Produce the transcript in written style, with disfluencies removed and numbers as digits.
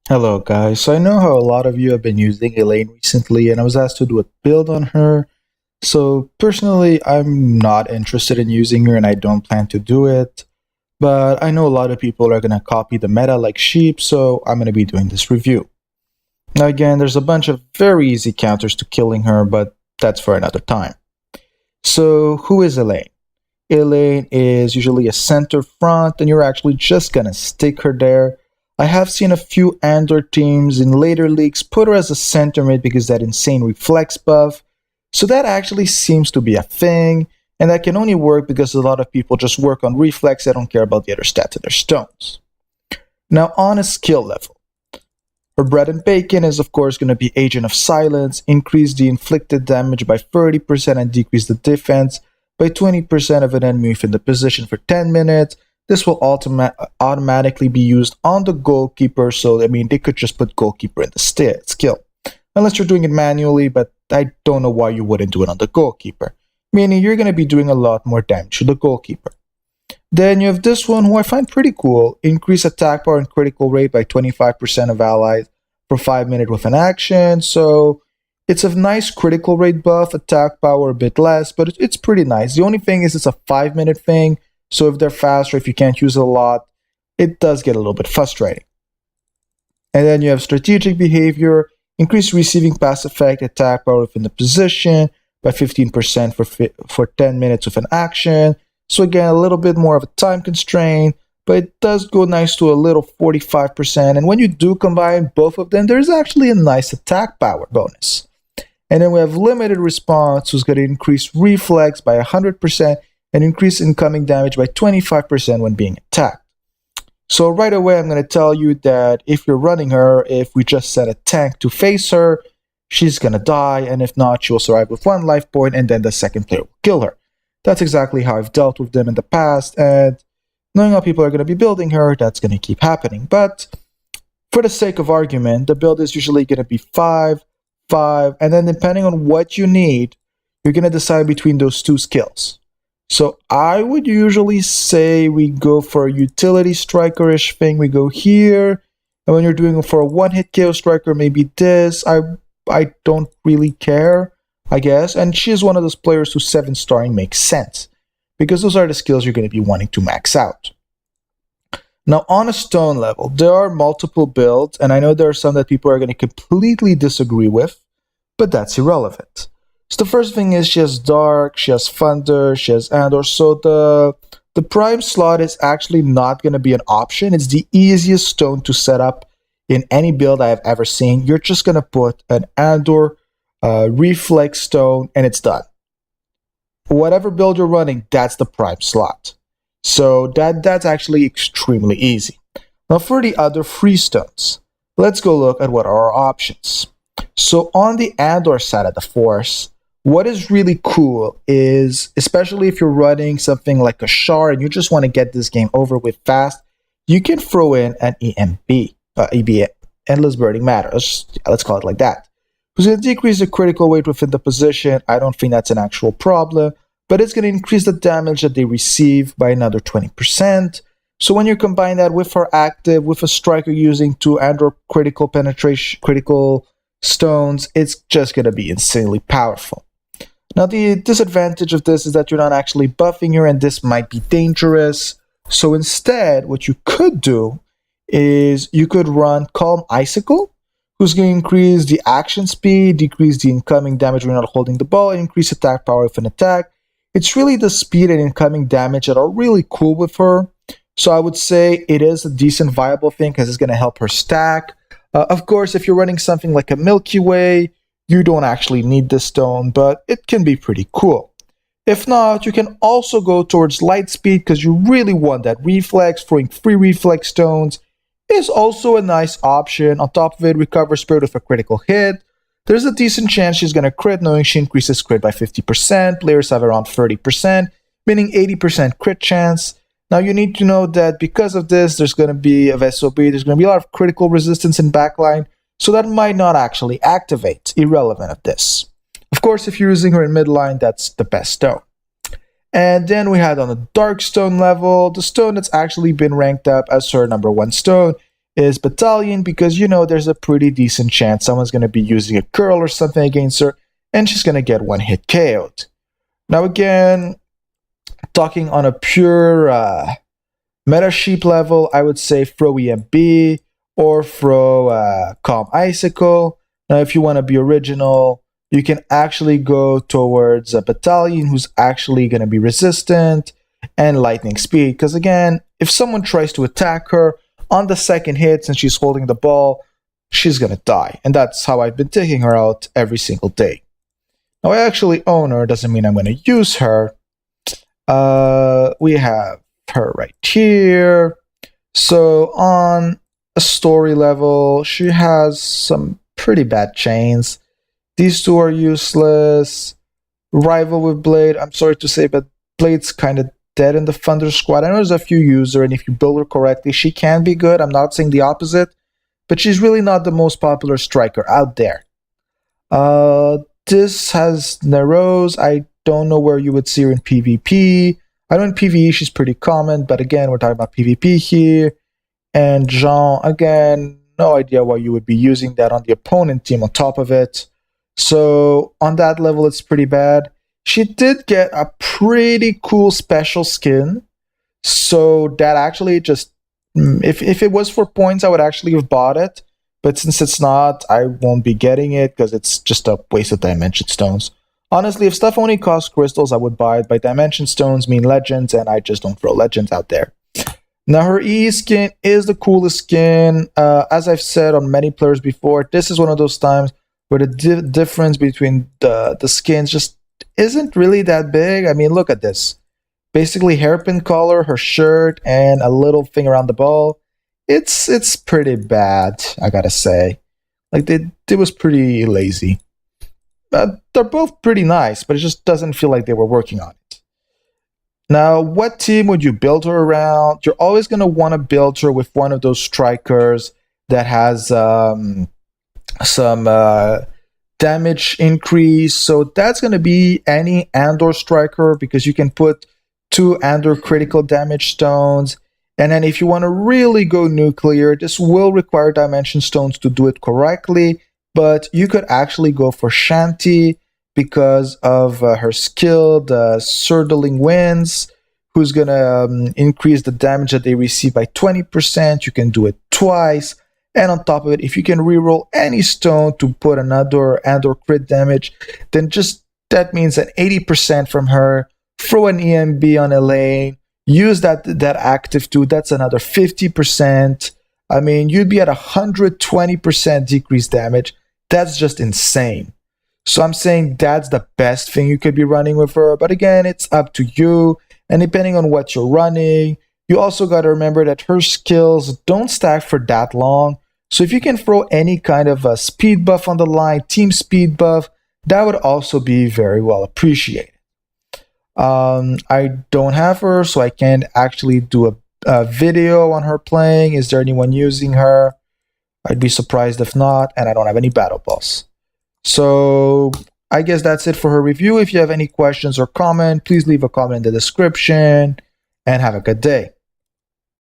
Hello guys, so I know how a lot of you have been using Elaine recently and I was asked to do a build on her. So personally, I'm not interested in using her and I don't plan to do it. But I know a lot of people are going to copy the meta like sheep, so I'm going to be doing this review. Now again, there's a bunch of very easy counters to killing her, but that's for another time. So who is Elaine? Elaine is usually a center front and you're actually just going to stick her there. I have seen a few Andor teams in later leagues put her as a center mid because that insane reflex buff. So that actually seems to be a thing, and that can only work because a lot of people just work on reflex, they don't care about the other stats of their stones. Now on a skill level, her bread and bacon is of course going to be Agent of Silence, increase the inflicted damage by 30% and decrease the defense by 20% of an enemy within the position for 10 minutes. This will automatically be used on the goalkeeper, so I mean they could just put goalkeeper in the skill. Unless you're doing it manually, but I don't know why you wouldn't do it on the goalkeeper. Meaning you're going to be doing a lot more damage to the goalkeeper. Then you have this one who I find pretty cool. Increase attack power and critical rate by 25% of allies for 5 minutes with an action. So it's a nice critical rate buff, attack power a bit less, but it's pretty nice. The only thing is it's a 5 minute thing. So if they're fast or if you can't use it a lot, it does get a little bit frustrating. And then you have strategic behavior, increase receiving pass effect, attack power within the position by 15% for 10 minutes with an action. So again, a little bit more of a time constraint, but it does go nice to a little 45%. And when you do combine both of them, there's actually a nice attack power bonus. And then we have limited response, who's going to increase reflex by 100%, and increase incoming damage by 25% when being attacked. So right away, I'm going to tell you that if you're running her, if we just set a tank to face her, she's going to die, and if not, she will survive with 1 life point, and then the second player will kill her. That's exactly how I've dealt with them in the past, and knowing how people are going to be building her, that's going to keep happening. But for the sake of argument, the build is usually going to be 5, 5, and then depending on what you need, you're going to decide between those two skills. So I would usually say we go for a utility striker-ish thing. We go here, and when you're doing it for a one-hit KO striker, maybe this. I don't really care, I guess. And she's one of those players who 7-starring makes sense, because those are the skills you're going to be wanting to max out. Now on a stone level, there are multiple builds, and I know there are some that people are going to completely disagree with, but that's irrelevant. So the first thing is she has Dark, she has Thunder, she has Andor. So the Prime slot is actually not going to be an option. It's the easiest stone to set up in any build I have ever seen. You're just going to put an Andor Reflex stone and it's done. Whatever build you're running, that's the Prime slot. So that's actually extremely easy. Now for the other free stones, let's go look at what are our options. So on the Andor side of the Force, what is really cool is, especially if you're running something like a Shard and you just want to get this game over with fast, you can throw in an EB, Endless Burning Matter. Let's call it like that. It's going to decrease the critical weight within the position. I don't think that's an actual problem, but it's going to increase the damage that they receive by another 20%. So when you combine that with her active, with a striker using 2 Andor critical stones, it's just going to be insanely powerful. Now the disadvantage of this is that you're not actually buffing her, and this might be dangerous. So instead, what you could do is you could run Calm Icicle, who's going to increase the action speed, decrease the incoming damage when you're not holding the ball, and increase attack power with an attack. It's really the speed and incoming damage that are really cool with her. So I would say it is a decent viable thing because it's going to help her stack. Of course, if you're running something like a Milky Way, you don't actually need this stone, but it can be pretty cool. If not, you can also go towards light speed because you really want that reflex. Throwing 3 reflex stones is also a nice option. On top of it, recover spirit with a critical hit. There's a decent chance she's going to crit, knowing she increases crit by 50%. Players have around 30%, meaning 80% crit chance. Now you need to know that because of this, there's going to be a SOB, there's going to be a lot of critical resistance in backline, so that might not actually activate, irrelevant of this. Of course, if you're using her in midline, that's the best stone. And then we had on the Dark Stone level, the stone that's actually been ranked up as her #1 stone is Battalion, because there's a pretty decent chance someone's going to be using a curl or something against her, and she's going to get one hit KO'd. Now again, talking on a pure meta sheep level, I would say throw EMB or throw Calm Icicle. Now if you want to be original, you can actually go towards a Battalion who's actually going to be resistant and lightning speed, because again, if someone tries to attack her on the second hit since she's holding the ball, she's going to die. And that's how I've been taking her out every single day. Now I actually own her, doesn't mean I'm going to use her. We have her right here. So on a story level, she has some pretty bad chains. These two are useless. Rival with Blade, I'm sorry to say, but Blade's kind of dead in the Thunder Squad. I know there's a few user, and if you build her correctly, she can be good. I'm not saying the opposite, but she's really not the most popular striker out there. This has Neros. I don't know where you would see her in PvP. I know in PvE she's pretty common, but again, we're talking about PvP here. And Jean, again, no idea why you would be using that on the opponent team on top of it. So on that level, it's pretty bad. She did get a pretty cool special skin. So that actually just, if it was for points, I would actually have bought it. But since it's not, I won't be getting it because it's just a waste of dimension stones. Honestly, if stuff only costs crystals, I would buy it. But dimension stones mean legends, and I just don't throw legends out there. Now, her EE skin is the coolest skin. As I've said on many players before, this is one of those times where the difference between the skins just isn't really that big. I mean, look at this. Basically, hairpin color, her shirt, and a little thing around the ball. It's pretty bad, I gotta say. Like, they was pretty lazy. They're both pretty nice, but it just doesn't feel like they were working on it. Now, what team would you build her around? You're always going to want to build her with one of those strikers that has some damage increase. So that's going to be any Andor striker, because you can put 2 Andor critical damage stones. And then if you want to really go nuclear, this will require dimension stones to do it correctly. But you could actually go for Shanti because of her skill, the Surtling Winds, who's going to increase the damage that they receive by 20%. You can do it twice. And on top of it, if you can reroll any stone to put another Andor crit damage, then just that means an 80% from her. Throw an EMB on Elaine. Use that active too. That's another 50%. I mean, you'd be at 120% decreased damage. That's just insane. So I'm saying that's the best thing you could be running with her. But again, it's up to you. And depending on what you're running, you also got to remember that her skills don't stack for that long. So if you can throw any kind of a speed buff on the line, team speed buff, that would also be very well appreciated. I don't have her, so I can't actually do a video on her playing. Is there anyone using her? I'd be surprised if not, and I don't have any battle pass. So I guess that's it for her review. If you have any questions or comment, please leave a comment in the description, and have a good day.